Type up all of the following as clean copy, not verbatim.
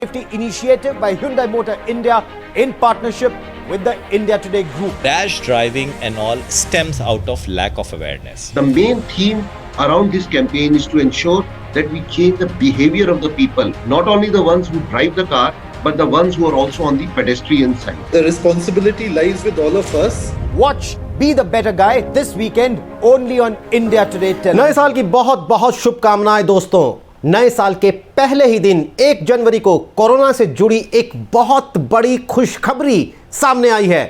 Safety initiative by Hyundai Motor India in partnership with the India Today Group. Rash driving and all stems out of lack of awareness. The main theme around this campaign is to ensure that we change the behavior of the people, not only the ones who drive the car, but the ones who are also on the pedestrian side. The responsibility lies with all of us. Watch Be the Better Guy this weekend only on India Today television. नए साल की बहुत बहुत शुभकामनाएं दोस्तों। नए साल के पहले ही दिन 1 जनवरी को कोरोना से जुड़ी एक बहुत बड़ी खुशखबरी सामने आई है।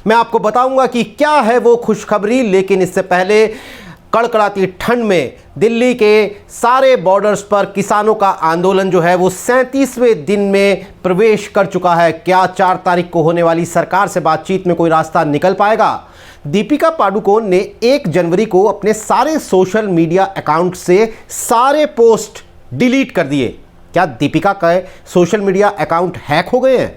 मैं आपको बताऊंगा कि क्या है वो खुशखबरी, लेकिन इससे पहले कड़कड़ाती ठंड में दिल्ली के सारे बॉर्डर्स पर किसानों का आंदोलन जो है वो 37वें दिन में प्रवेश कर चुका है। क्या 4 तारीख को होने वाली सरकार से बातचीत में कोई रास्ता निकल पाएगा? दीपिका पादुकोण ने 1 जनवरी को अपने सारे सोशल मीडिया अकाउंट से सारे पोस्ट डिलीट कर दिए। क्या दीपिका का सोशल मीडिया अकाउंट हैक हो गए हैं?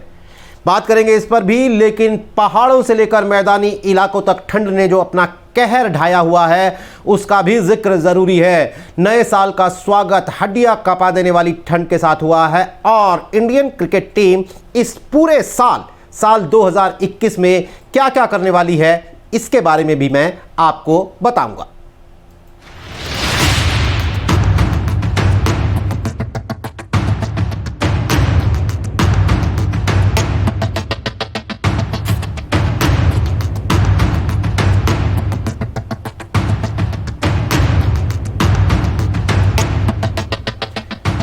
बात करेंगे इस पर भी, लेकिन पहाड़ों से लेकर मैदानी इलाकों तक ठंड ने जो अपना कहर ढाया हुआ है उसका भी जिक्र जरूरी है। नए साल का स्वागत हड्डियां कपा देने वाली ठंड के साथ हुआ है और इंडियन क्रिकेट टीम इस पूरे साल 2021 में क्या क्या करने वाली है इसके बारे में भी मैं आपको बताऊंगा।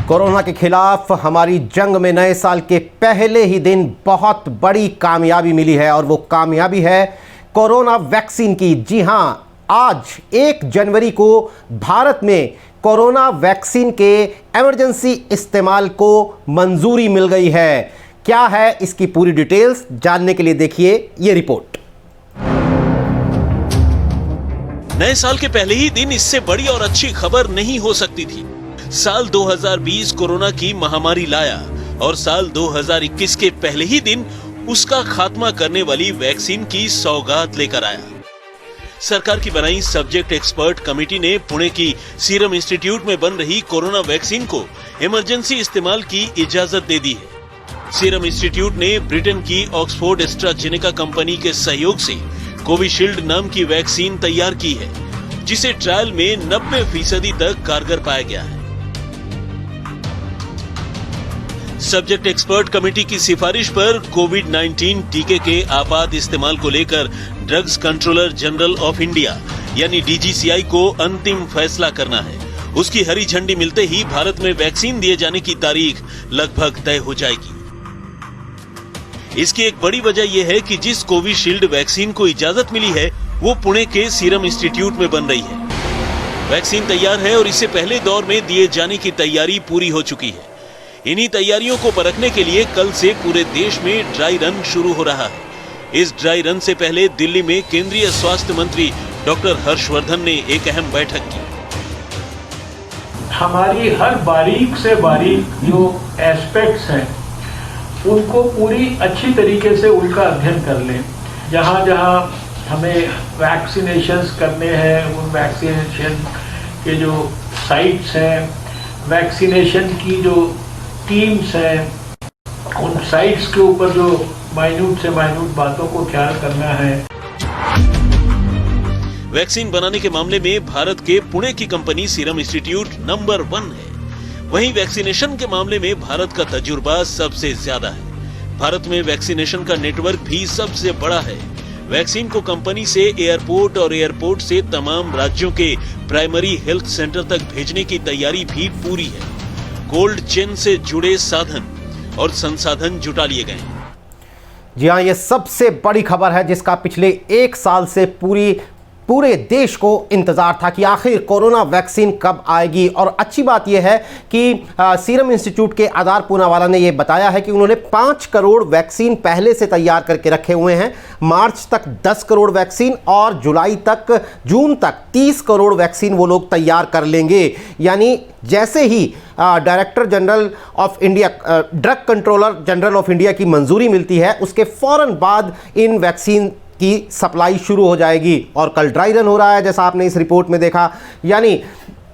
कोरोना के खिलाफ हमारी जंग में नए साल के पहले ही दिन बहुत बड़ी कामयाबी मिली है और वो कामयाबी है कोरोना वैक्सीन की। जी हां, आज 1 जनवरी को भारत में कोरोना वैक्सीन के इमरजेंसी इस्तेमाल को मंजूरी मिल गई है। क्या है इसकी पूरी डिटेल्स जानने के लिए देखिए ये रिपोर्ट। नए साल के पहले ही दिन इससे बड़ी और अच्छी खबर नहीं हो सकती थी। साल 2020 कोरोना की महामारी लाया और साल 2021 के पहले ही दिन उसका खात्मा करने वाली वैक्सीन की सौगात लेकर आया। सरकार की बनाई सब्जेक्ट एक्सपर्ट कमेटी ने पुणे की सीरम इंस्टीट्यूट में बन रही कोरोना वैक्सीन को इमरजेंसी इस्तेमाल की इजाजत दे दी है। सीरम इंस्टीट्यूट ने ब्रिटेन की ऑक्सफोर्ड एस्ट्राजेनेका कंपनी के सहयोग से कोविशील्ड नाम की वैक्सीन तैयार की है, जिसे ट्रायल में 90% तक कारगर पाया गया है। सब्जेक्ट एक्सपर्ट कमेटी की सिफारिश पर कोविड-19 टीके के आपात इस्तेमाल को लेकर drugs controller general of India यानी डीजीसीआई को अंतिम फैसला करना है। उसकी हरी झंडी मिलते ही भारत में वैक्सीन दिए जाने की तारीख लगभग तय हो जाएगी। इसकी एक बड़ी वजह यह है कि जिस कोविशील्ड वैक्सीन को इजाजत मिली है वो पुणे के सीरम इंस्टीट्यूट में बन रही है। वैक्सीन तैयार है और इसे पहले दौर में दिए जाने की तैयारी पूरी हो चुकी है। इन्हीं तैयारियों को परखने के लिए कल से पूरे देश में ड्राई रन शुरू हो रहा है। इस ड्राई रन से पहले दिल्ली में केंद्रीय स्वास्थ्य मंत्री डॉक्टर हर्षवर्धन ने एक अहम बैठक की। हमारी हर बारीक से बारीक जो एस्पेक्ट्स हैं उनको पूरी अच्छी तरीके से उनका अध्ययन कर लें। जहाँ जहाँ हमें वैक्सीनेशंस करने हैं उन वैक्सीनेशन के जो साइट्स हैं, वैक्सीनेशन की जो टीम्स हैं, उन साइट्स के ऊपर जो माइन्यूट से माइन्यूट बातों को ख्याल करना है। वैक्सीन बनाने के मामले में भारत के पुणे की कंपनी सीरम इंस्टीट्यूट नंबर 1 है। वहीं वैक्सीनेशन के मामले में भारत का तजुर्बा सबसे ज्यादा है। भारत में वैक्सीनेशन का नेटवर्क भी सबसे बड़ा है। वैक्सीन को कंपनी से एयरपोर्ट और एयरपोर्ट से तमाम राज्यों के प्राइमरी हेल्थ सेंटर तक भेजने की तैयारी भी पूरी है। कोल्ड चेन से जुड़े साधन और संसाधन जुटा लिए गए। जी हाँ, ये सबसे बड़ी खबर है जिसका पिछले 1 साल से पूरे देश को इंतज़ार था कि आखिर कोरोना वैक्सीन कब आएगी। और अच्छी बात यह है कि सीरम इंस्टीट्यूट के आधार पूनावाला ने यह बताया है कि उन्होंने 5 करोड़ वैक्सीन पहले से तैयार करके रखे हुए हैं। मार्च तक 10 करोड़ वैक्सीन और जून तक 30 करोड़ वैक्सीन वो लोग तैयार कर लेंगे। यानी जैसे ही director general of India, drug controller general of India की मंजूरी मिलती है, उसके फ़ौरन बाद इन वैक्सीन की सप्लाई शुरू हो जाएगी। और कल ड्राई रन हो रहा है जैसा आपने इस रिपोर्ट में देखा। यानी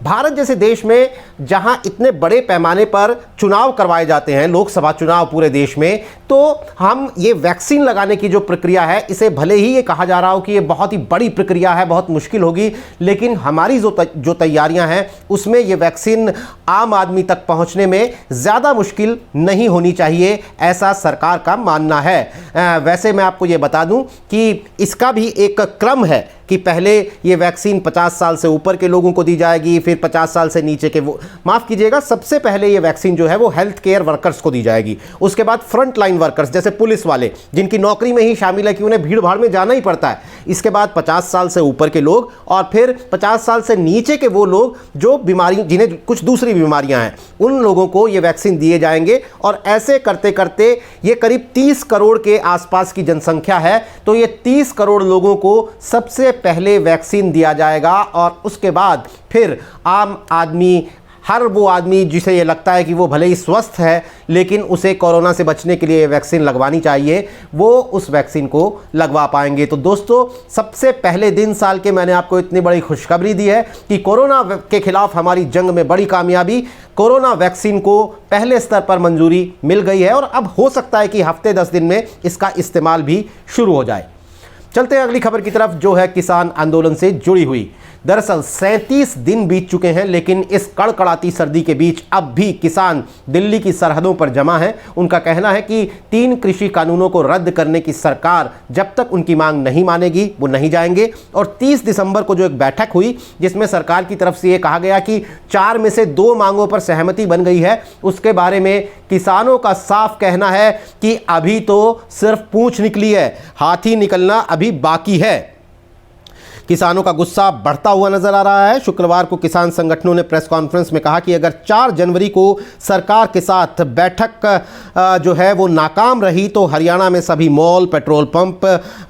भारत जैसे देश में जहां इतने बड़े पैमाने पर चुनाव करवाए जाते हैं, लोकसभा चुनाव पूरे देश में, तो हम ये वैक्सीन लगाने की जो प्रक्रिया है, इसे भले ही ये कहा जा रहा हो कि ये बहुत ही बड़ी प्रक्रिया है, बहुत मुश्किल होगी, लेकिन हमारी जो तैयारियां हैं उसमें ये वैक्सीन आम आदमी तक पहुंचने में ज़्यादा मुश्किल नहीं होनी चाहिए, ऐसा सरकार का मानना है। वैसे मैं आपको ये बता दूं कि इसका भी एक क्रम है कि पहले ये वैक्सीन 50 साल से ऊपर के लोगों को दी जाएगी, फिर 50 साल से नीचे के, वो माफ़ कीजिएगा, सबसे पहले ये वैक्सीन जो है वो हेल्थ केयर वर्कर्स को दी जाएगी, उसके बाद फ्रंट लाइन वर्कर्स जैसे पुलिस वाले जिनकी नौकरी में ही शामिल है कि उन्हें भीड़ भाड़ में जाना ही पड़ता है, इसके बाद 50 साल से ऊपर के लोग, और फिर 50 साल से नीचे के वो लोग जो बीमारी, जिन्हें कुछ दूसरी बीमारियां हैं, उन लोगों को ये वैक्सीन दिए जाएंगे। और ऐसे करते करते ये करीब 30 करोड़ के आसपास की जनसंख्या है, तो ये 30 करोड़ लोगों को सबसे पहले वैक्सीन दिया जाएगा, और उसके बाद फिर आम आदमी, हर वो आदमी जिसे ये लगता है कि वो भले ही स्वस्थ है लेकिन उसे कोरोना से बचने के लिए वैक्सीन लगवानी चाहिए, वो उस वैक्सीन को लगवा पाएंगे। तो दोस्तों, सबसे पहले दिन साल के मैंने आपको इतनी बड़ी खुशखबरी दी है कि कोरोना के खिलाफ हमारी जंग में बड़ी कामयाबी, कोरोना वैक्सीन को पहले स्तर पर मंजूरी मिल गई है, और अब हो सकता है कि हफ्ते 10 दिन में इसका इस्तेमाल भी शुरू हो जाए। चलते हैं अगली खबर की तरफ, जो है किसान आंदोलन से जुड़ी हुई। दरअसल 37 दिन बीत चुके हैं, लेकिन इस कड़कड़ाती सर्दी के बीच अब भी किसान दिल्ली की सरहदों पर जमा हैं। उनका कहना है कि 3 कृषि कानूनों को रद्द करने की सरकार जब तक उनकी मांग नहीं मानेगी वो नहीं जाएंगे। और 30 दिसंबर को जो एक बैठक हुई जिसमें सरकार की तरफ से ये कहा गया कि 4 में से 2 मांगों पर सहमति बन गई है, उसके बारे में किसानों का साफ कहना है कि अभी तो सिर्फ पूंछ निकली है, हाथी निकलना अभी बाकी है। किसानों का गुस्सा बढ़ता हुआ नजर आ रहा है। शुक्रवार को किसान संगठनों ने प्रेस कॉन्फ्रेंस में कहा कि अगर 4 जनवरी को सरकार के साथ बैठक जो है वो नाकाम रही तो हरियाणा में सभी मॉल, पेट्रोल पंप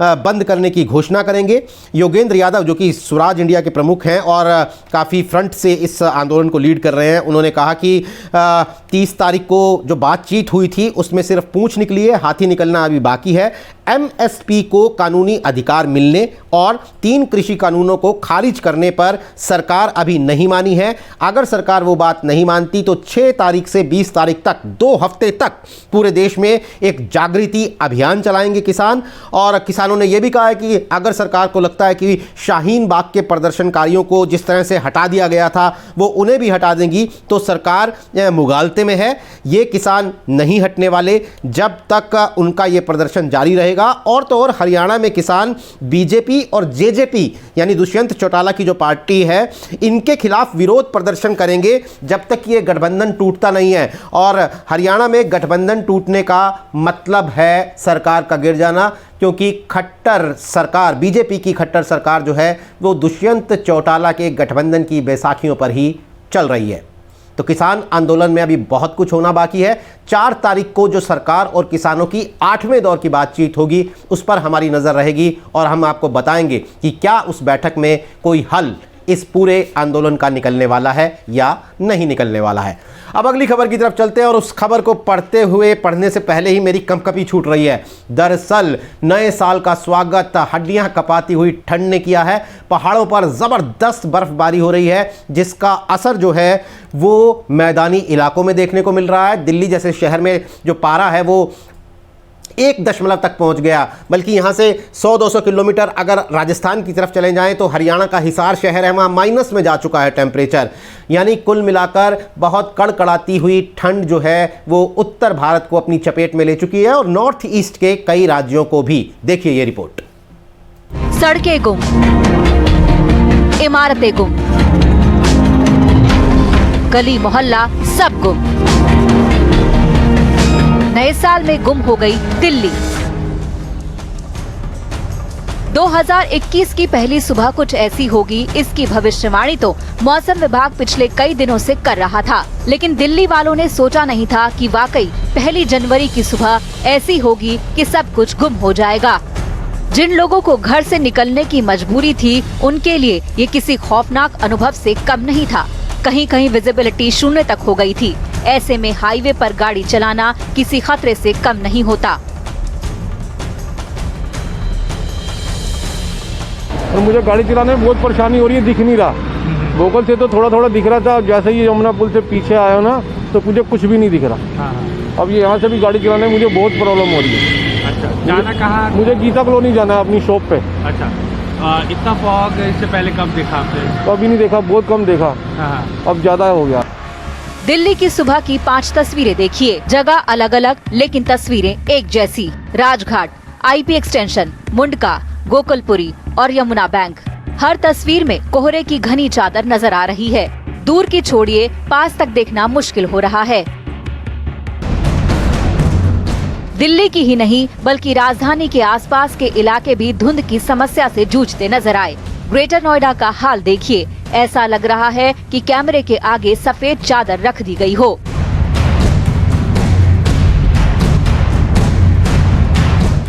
बंद करने की घोषणा करेंगे। योगेंद्र यादव, जो कि स्वराज इंडिया के प्रमुख हैं और काफ़ी फ्रंट से इस आंदोलन को लीड कर रहे हैं, उन्होंने कहा कि 30 तारीख को जो बातचीत हुई थी उसमें सिर्फ पूंछ निकली है, हाथी निकलना अभी बाकी है। एमएसपी को कानूनी अधिकार मिलने और 3 कृषि कानूनों को खारिज करने पर सरकार अभी नहीं मानी है। अगर सरकार वो बात नहीं मानती तो 6 तारीख से 20 तारीख तक 2 हफ्ते तक पूरे देश में एक जागृति अभियान चलाएंगे किसान। और किसानों ने यह भी कहा है कि अगर सरकार को लगता है कि शाहीन बाग के प्रदर्शनकारियों को जिस तरह से हटा दिया गया था वो उन्हें भी हटा देंगी तो सरकार मुगालते में है। ये किसान नहीं हटने वाले जब तक उनका ये प्रदर्शन जारी रहेगा। और तो और हरियाणा में किसान बीजेपी और जेजेपी यानी दुष्यंत चौटाला की जो पार्टी है इनके खिलाफ विरोध प्रदर्शन करेंगे जब तक ये गठबंधन टूटता नहीं है। और हरियाणा में गठबंधन टूटने का मतलब है सरकार का गिर जाना, क्योंकि खट्टर सरकार, बीजेपी की खट्टर सरकार जो है वो दुष्यंत चौटाला के गठबंधन की बैसाखियों पर ही चल रही है। तो किसान आंदोलन में अभी बहुत कुछ होना बाकी है। 4 तारीख को जो सरकार और किसानों की 8वें दौर की बातचीत होगी उस पर हमारी नज़र रहेगी और हम आपको बताएंगे कि क्या उस बैठक में कोई हल इस पूरे आंदोलन का निकलने वाला है या नहीं निकलने वाला है। अब अगली खबर की तरफ चलते हैं और उस खबर को पढ़ने से पहले ही मेरी कंपकपी छूट रही है। दरअसल नए साल का स्वागत हड्डियां कपाती हुई ठंड ने किया है। पहाड़ों पर ज़बरदस्त बर्फबारी हो रही है जिसका असर जो है वो मैदानी इलाकों में देखने को मिल रहा है। दिल्ली जैसे शहर में जो पारा है वो 1 तक पहुंच गया, बल्कि यहाँ से 100-200 किलोमीटर अगर राजस्थान की तरफ चले जाएं तो हरियाणा का हिसार शहर है, वहाँ माइनस में जा चुका है टेम्परेचर। यानी कुल मिलाकर बहुत कड़कड़ाती हुई ठंड जो है वो उत्तर भारत को अपनी चपेट में ले चुकी है और नॉर्थ ईस्ट के कई राज्यों को भी। देखिए ये रिपोर्ट। सड़कें गुम, इमारतें गुम, गली मोहल्ला सब गुम। नए साल में गुम हो गई दिल्ली। 2021 की पहली सुबह कुछ ऐसी होगी, इसकी भविष्यवाणी तो मौसम विभाग पिछले कई दिनों से कर रहा था, लेकिन दिल्ली वालों ने सोचा नहीं था कि वाकई 1 जनवरी की सुबह ऐसी होगी कि सब कुछ गुम हो जाएगा। जिन लोगों को घर से निकलने की मजबूरी थी उनके लिए ये किसी खौफनाक अनुभव से कम नहीं था। कहीं कहीं विजिबिलिटी 0 तक हो गई थी। ऐसे में हाईवे पर गाड़ी चलाना किसी खतरे से कम नहीं होता। और मुझे गाड़ी चलाने में बहुत परेशानी हो रही है, दिख नहीं रहा। वोकल से तो थोड़ा थोड़ा दिख रहा था, जैसे ही यमुना पुल से पीछे आया ना तो मुझे कुछ भी नहीं दिख रहा। अब ये यहाँ से भी गाड़ी चलाने में मुझे बहुत प्रॉब्लम हो रही है। अच्छा, जाना कहाँ? मुझे गीता कॉलोनी जाना है अपनी शॉप पे। अच्छा, इतना फॉग इससे पहले कब देखा आपने? कभी नहीं देखा, बहुत कम देखा, अब ज़्यादा हो गया। दिल्ली की सुबह की 5 तस्वीरें देखिए। जगह अलग अलग लेकिन तस्वीरें एक जैसी। राजघाट, IP एक्सटेंशन, मुंडका, गोकुलपुरी और यमुना बैंक। हर तस्वीर में कोहरे की घनी चादर नजर आ रही है। दूर की छोड़िए, पास तक देखना मुश्किल हो रहा है। दिल्ली की ही नहीं बल्कि राजधानी के आसपास के इलाके भी धुंध की समस्या से जूझते नजर आए। ग्रेटर नोएडा का हाल देखिए, ऐसा लग रहा है कि कैमरे के आगे सफेद चादर रख दी गई हो।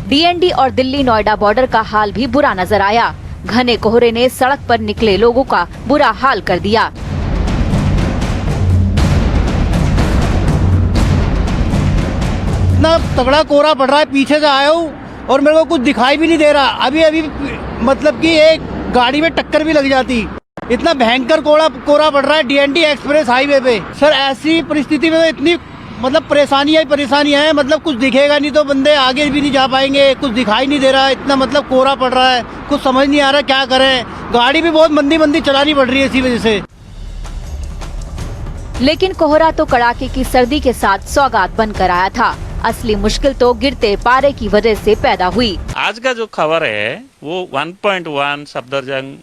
DND और दिल्ली नोएडा बॉर्डर का हाल भी बुरा नजर आया। घने कोहरे ने सड़क पर निकले लोगों का बुरा हाल कर दिया। इतना तगड़ा कोहरा पड़ रहा है, पीछे से आया हूँ और मेरे को कुछ दिखाई भी नहीं दे रहा। अभी मतलब कि एक गाड़ी में टक्कर भी लग जाती। इतना भयंकर कोहरा पड़ रहा है DND एक्सप्रेस हाईवे पे। सर ऐसी परिस्थिति में तो इतनी मतलब परेशानियाँ हैं, मतलब कुछ दिखेगा नहीं तो बंदे आगे भी नहीं जा पाएंगे, कुछ दिखाई नहीं दे रहा है, इतना मतलब कोहरा पड़ रहा है, कुछ समझ नहीं आ रहा क्या करें। गाड़ी भी बहुत मंदी चलानी पड़ रही है इसी वजह से। लेकिन कोहरा तो कड़ाके की सर्दी के साथ सौगात बनकर आया था। असली मुश्किल तो गिरते पारे की वजह से पैदा हुई। आज का जो खबर है वो 1.1 सफदरजंग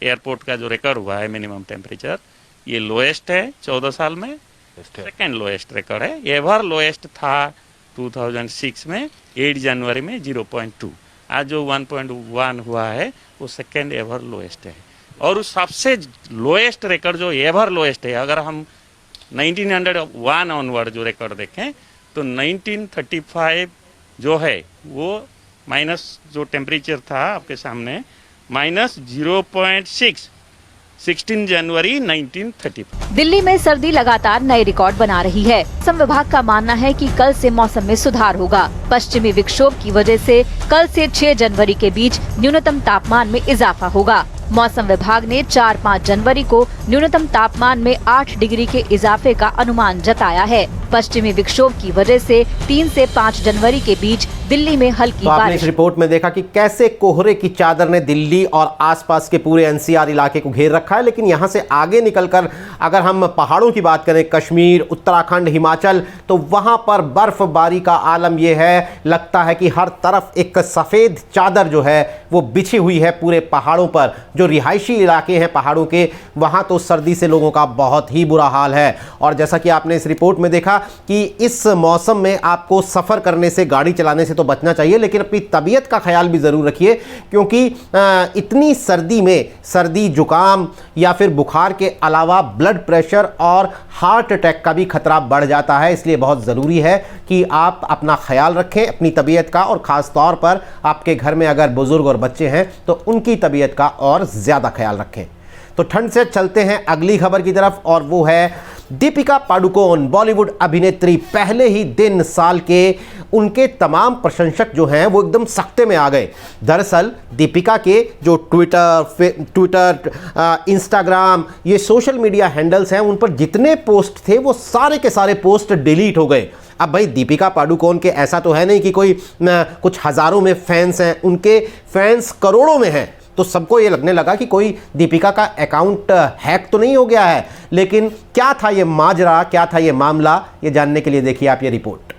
एयरपोर्ट का जो रिकॉर्ड हुआ है मिनिमम टेम्परेचर, ये लोएस्ट है 14 साल में, सेकेंड लोएस्ट रिकॉर्ड है। एवर लोएस्ट था 2006 में 8 जनवरी में 0.2। आज जो 1.1 हुआ है वो सेकेंड एवर लोएस्ट है। और उस सबसे लोएस्ट रिकॉर्ड जो एवर लोएस्ट है, अगर हम 1901 ऑनवर्ड जो रिकॉर्ड देखें तो 1935 जो है वो माइनस जो टेम्परेचर था आपके सामने -0.6 16 जनवरी 1935। दिल्ली में सर्दी लगातार नए रिकॉर्ड बना रही है। मौसम विभाग का मानना है कि कल से मौसम में सुधार होगा। पश्चिमी विक्षोभ की वजह से कल से 6 जनवरी के बीच न्यूनतम तापमान में इजाफा होगा। मौसम विभाग ने 4-5 जनवरी को न्यूनतम तापमान में 8 डिग्री के इजाफे का अनुमान जताया है। पश्चिमी विक्षोभ की वजह से 3 से 5 जनवरी के बीच दिल्ली में हल्की तो आपने बारिश। इस रिपोर्ट में देखा कि कैसे कोहरे की चादर ने दिल्ली और आसपास के पूरे NCR इलाके को घेर रखा है। लेकिन यहाँ से आगे निकलकर अगर हम पहाड़ों की बात करें, कश्मीर, उत्तराखंड, हिमाचल, तो वहाँ पर बर्फबारी का आलम यह है, लगता है कि हर तरफ एक सफ़ेद चादर जो है वो बिछी हुई है पूरे पहाड़ों पर। जो रिहायशी इलाके हैं पहाड़ों के, वहाँ तो सर्दी से लोगों का बहुत ही बुरा हाल है। और जैसा कि आपने इस रिपोर्ट में देखा कि इस मौसम में आपको सफ़र करने से, गाड़ी चलाने से तो बचना चाहिए, लेकिन अपनी तबीयत का ख्याल भी ज़रूर रखिए, क्योंकि इतनी सर्दी में सर्दी, जुकाम या फिर बुखार के अलावा ब्लड प्रेशर और हार्ट अटैक का भी खतरा बढ़ जाता है। इसलिए बहुत ज़रूरी है कि आप अपना ख्याल रखें अपनी तबीयत का, और ख़ास तौर पर आपके घर में अगर बुज़ुर्ग और बच्चे हैं तो उनकी तबीयत का और ज़्यादा ख्याल रखें। तो ठंड से चलते हैं अगली खबर की तरफ, और वो है दीपिका पादुकोण, बॉलीवुड अभिनेत्री। पहले ही दिन साल के उनके तमाम प्रशंसक जो हैं वो एकदम सख्ते में आ गए। दरअसल दीपिका के जो ट्विटर, इंस्टाग्राम, ये सोशल मीडिया हैंडल्स हैं, उन पर जितने पोस्ट थे वो सारे के सारे पोस्ट डिलीट हो गए। अब भाई दीपिका पादुकोण के ऐसा तो है नहीं कि कोई कुछ हज़ारों में फैंस हैं, उनके फैंस करोड़ों में हैं। तो सबको ये लगने लगा कि कोई दीपिका का अकाउंट हैक तो नहीं हो गया है। लेकिन क्या था ये माजरा, क्या था ये मामला, ये जानने के लिए देखिए आप ये रिपोर्ट।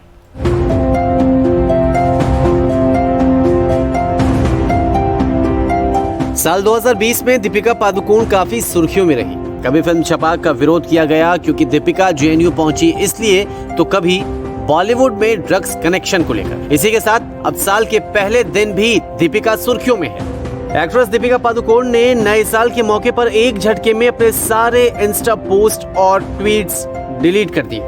साल 2020 में दीपिका पादुकोण काफी सुर्खियों में रही। कभी फिल्म छपाक का विरोध किया गया क्योंकि दीपिका JNU पहुंची इसलिए, तो कभी बॉलीवुड में ड्रग्स कनेक्शन को लेकर। इसी के साथ अब साल के पहले दिन भी दीपिका सुर्खियों में है। एक्ट्रेस दीपिका पादुकोण ने नए साल के मौके पर एक झटके में अपने सारे इंस्टा पोस्ट और ट्वीट्स डिलीट कर दिए।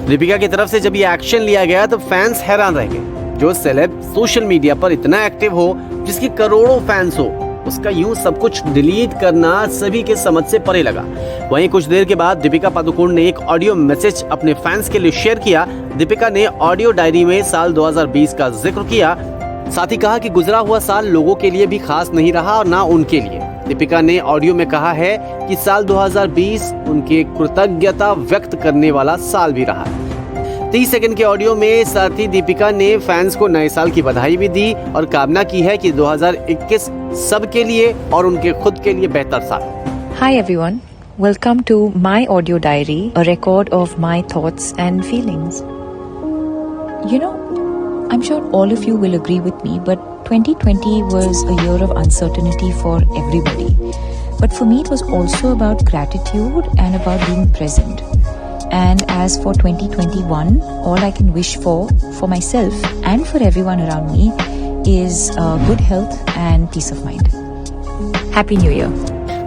दीपिका की तरफ से जब ये एक्शन लिया गया तो फैंस हैरान रह गए। जो सेलेब सोशल मीडिया पर इतना एक्टिव हो, जिसकी करोड़ों फैंस हो, उसका यूं सब कुछ डिलीट करना सभी के समझ से परे लगा। वहीं कुछ देर के बाद दीपिका पादुकोण ने एक ऑडियो मैसेज अपने फैंस के लिए शेयर किया। दीपिका ने ऑडियो डायरी में साल 2020 का जिक्र किया, साथ ही कहा कि गुजरा हुआ साल लोगों के लिए भी खास नहीं रहा और ना उनके लिए। दीपिका ने ऑडियो में कहा है कि साल 2020 उनके कृतज्ञता व्यक्त करने वाला साल भी रहा। 30 सेकंड के ऑडियो में साथ ही दीपिका ने फैंस को नए साल की बधाई भी दी और कामना की है कि 2021 सबके लिए और उनके खुद के लिए बेहतर साल। Hi everyone, welcome to my audio diary, a record of my thoughts and feelings. You know, I'm sure all of you will agree with me, but 2020 was a year of uncertainty for everybody. But for me, it was also about gratitude and about being present. And as for 2021, all I can wish for myself and for everyone around me is good health and peace of mind. Happy New Year.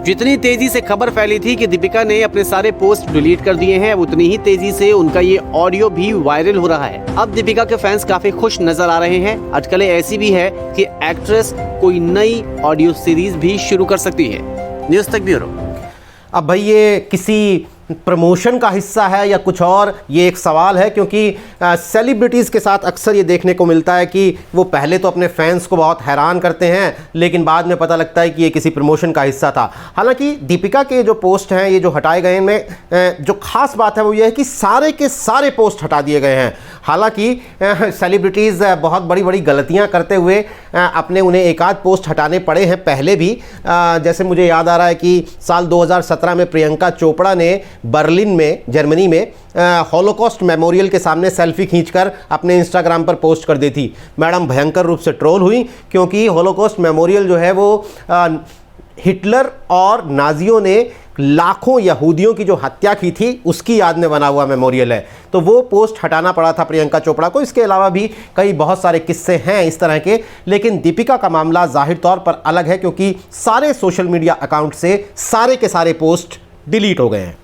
जितनी तेजी से खबर फैली थी कि दीपिका ने अपने सारे पोस्ट डिलीट कर दिए हैं, उतनी ही तेजी से उनका ये ऑडियो भी वायरल हो रहा है। अब दीपिका के फैंस काफी खुश नजर आ रहे हैं। अटकलें ऐसी भी है कि एक्ट्रेस कोई नई ऑडियो सीरीज भी शुरू कर सकती है। न्यूज़ तक ब्यूरो। अब भाई ये किसी प्रमोशन का हिस्सा है या कुछ और, ये एक सवाल है, क्योंकि सेलिब्रिटीज़ के साथ अक्सर ये देखने को मिलता है कि वो पहले तो अपने फैंस को बहुत हैरान करते हैं, लेकिन बाद में पता लगता है कि ये किसी प्रमोशन का हिस्सा था। हालांकि दीपिका के जो पोस्ट हैं, ये जो हटाए गए, इनमें जो खास बात है वो ये है कि सारे के सारे पोस्ट हटा दिए गए हैं। हालांकि सेलिब्रिटीज़ बहुत बड़ी बड़ी गलतियां करते हुए अपने उन्हें एक आध पोस्ट हटाने पड़े हैं पहले भी। जैसे मुझे याद आ रहा है कि साल 2017 में प्रियंका चोपड़ा ने बर्लिन में, जर्मनी में हॉलोकॉस्ट मेमोरियल के सामने सेल्फी खींचकर अपने इंस्टाग्राम पर पोस्ट कर दी थी। मैडम भयंकर रूप से ट्रोल हुई, क्योंकि हॉलोकॉस्ट मेमोरियल जो है वो हिटलर और नाजियों ने लाखों यहूदियों की जो हत्या की थी उसकी याद में बना हुआ मेमोरियल है। तो वो पोस्ट हटाना पड़ा था प्रियंका चोपड़ा को। इसके अलावा भी कई बहुत सारे किस्से हैं इस तरह के, लेकिन दीपिका का मामला जाहिर तौर पर अलग है, क्योंकि सारे सोशल मीडिया अकाउंट से सारे के सारे पोस्ट डिलीट हो गए हैं।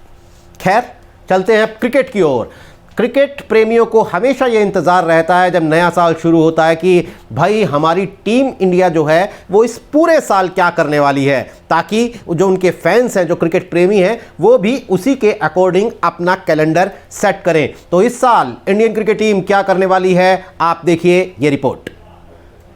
खैर, चलते हैं क्रिकेट की ओर। क्रिकेट प्रेमियों को हमेशा ये इंतज़ार रहता है जब नया साल शुरू होता है कि भाई हमारी टीम इंडिया जो है वो इस पूरे साल क्या करने वाली है, ताकि जो उनके फैंस हैं, जो क्रिकेट प्रेमी हैं, वो भी उसी के अकॉर्डिंग अपना कैलेंडर सेट करें। तो इस साल इंडियन क्रिकेट टीम क्या करने वाली है, आप देखिए ये रिपोर्ट।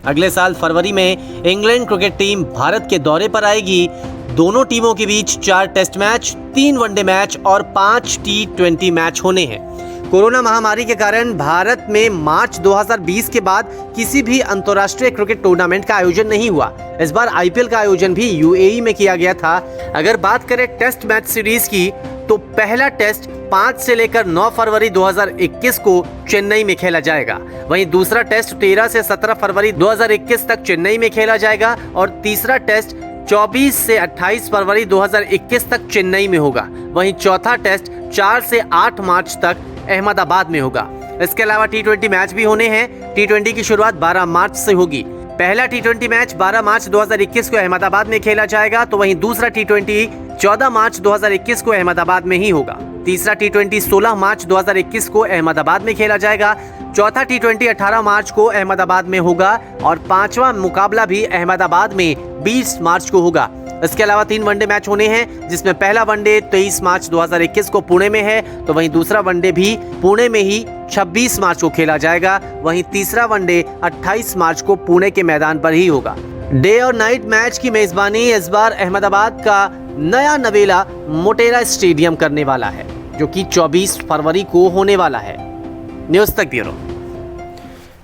अगले साल फरवरी में इंग्लैंड क्रिकेट टीम भारत के दौरे पर आएगी। दोनों टीमों के बीच 4 टेस्ट मैच, 3 वनडे मैच और 5 T20 मैच होने हैं। कोरोना महामारी के कारण भारत में मार्च 2020 के बाद किसी भी अंतर्राष्ट्रीय क्रिकेट टूर्नामेंट का आयोजन नहीं हुआ। इस बार आईपीएल का आयोजन भी यूएई में किया गया था। अगर बात करें टेस्ट मैच सीरीज की, तो पहला टेस्ट 5 से लेकर 9 फरवरी 2021 को चेन्नई में खेला जाएगा। वहीं दूसरा टेस्ट 13 से 17 फरवरी 2021 तक चेन्नई में खेला जाएगा और तीसरा टेस्ट 24 से 28 फरवरी 2021 तक चेन्नई में होगा। वहीं चौथा टेस्ट 4 से 8 मार्च तक अहमदाबाद में होगा। इसके अलावा T20 मैच भी होने हैं। T20 की शुरुआत 12 मार्च से होगी। पहला T20 मैच 12 मार्च 2021 को अहमदाबाद में खेला जाएगा, तो वहीं दूसरा T20 14 मार्च 2021 को अहमदाबाद में ही होगा। तीसरा T20 16 मार्च 2021 को अहमदाबाद में खेला जाएगा। चौथा T20 18 मार्च को अहमदाबाद में होगा और 5वां मुकाबला भी अहमदाबाद में 20 मार्च को होगा। इसके अलावा 3 वनडे मैच होने हैं, जिसमें पहला वनडे 23 मार्च 2021 को पुणे में है, तो वहीं दूसरा वनडे भी पुणे में ही 26 मार्च को खेला जाएगा। वहीं तीसरा वनडे 28 मार्च को पुणे के मैदान पर ही होगा। डे और नाइट मैच की मेजबानी इस बार अहमदाबाद का नया नवेला मोटेरा स्टेडियम करने वाला है, जो कि 24 फरवरी को होने वाला है। न्यूज़ तक ब्यूरो।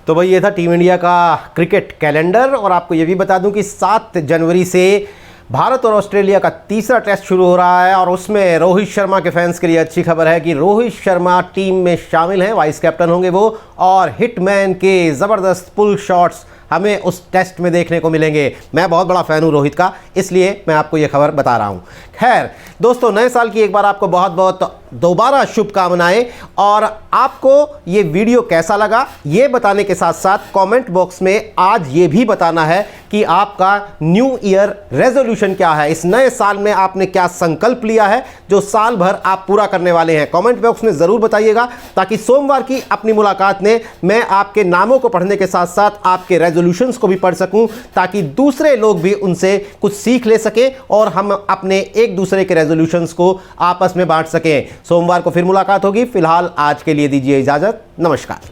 तो भाई ये था टीम इंडिया का क्रिकेट कैलेंडर, और आपको ये भी बता दूं कि 7 जनवरी से भारत और ऑस्ट्रेलिया का तीसरा टेस्ट शुरू हो रहा है, और उसमें रोहित शर्मा के फैंस के लिए अच्छी खबर है कि रोहित शर्मा टीम में शामिल हैं, वाइस कैप्टन होंगे वो, और हिटमैन के ज़बरदस्त पुल शॉट्स हमें उस टेस्ट में देखने को मिलेंगे। मैं बहुत बड़ा फ़ैन हूँ रोहित का, इसलिए मैं आपको ये खबर बता रहा हूँ। खैर दोस्तों, नए साल की एक बार आपको बहुत बहुत दोबारा शुभकामनाएं, और आपको ये वीडियो कैसा लगा ये बताने के साथ साथ कमेंट बॉक्स में आज ये भी बताना है कि आपका न्यू ईयर रेजोल्यूशन क्या है। इस नए साल में आपने क्या संकल्प लिया है जो साल भर आप पूरा करने वाले हैं। कमेंट बॉक्स में ज़रूर बताइएगा, ताकि सोमवार की अपनी मुलाकात में मैं आपके नामों को पढ़ने के साथ साथ आपके रेजोल्यूशंस को भी पढ़ सकूं, ताकि दूसरे लोग भी उनसे कुछ सीख ले सकें और हम अपने एक दूसरे के रेजोल्यूशंस को आपस में बांट सकें। सोमवार को फिर मुलाकात होगी। फिलहाल आज के लिए दीजिए इजाज़त। नमस्कार।